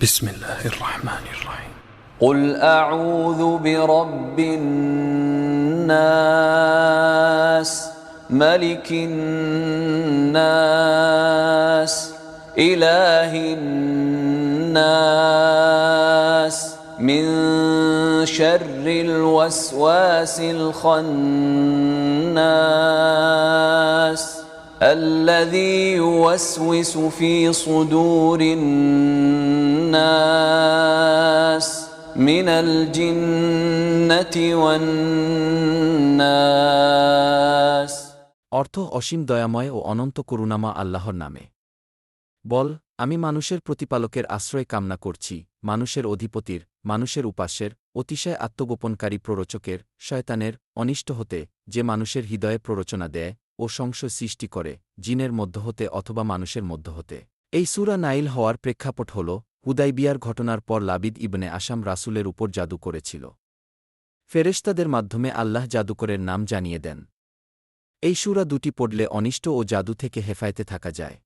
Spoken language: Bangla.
بسم الله الرحمن الرحيم. قل أعوذ برب الناس ملك الناس إله الناس من شر الوسواس الخناس الذي يوسوس في صدور الناس من الجنة والناس। অর্থ অসীম দয়াময় ও অনন্ত করুণাময় আল্লাহর নামে। বল, আমি মানুষের প্রতিপালকের আশ্রয় কামনা করছি, মানুষের অধিপতির, মানুষের উপাস্যের, অতিশয় আত্মগোপনকারী প্ররোচকের, শয়তানের, অনিষ্ট হতে, যে মানুষের হৃদয়ে প্ররোচনা দেয় ও সংশয় সৃষ্টি করে, জিনের মধ্য হতে অথবা মানুষের মধ্য হতে। এই সূরা নাইল হওয়ার প্রেক্ষাপট হল, হুদাইবিয়ার ঘটনার পর লাবিদ ইবনে আসাম রাসূলের উপর জাদু করেছিল। ফেরেশতাদের মাধ্যমে আল্লাহ জাদুকরের নাম জানিয়ে দেন। এই সূরা দুটি পড়লে অনিষ্ট ও জাদু থেকে হেফায়েতে থাকা যায়।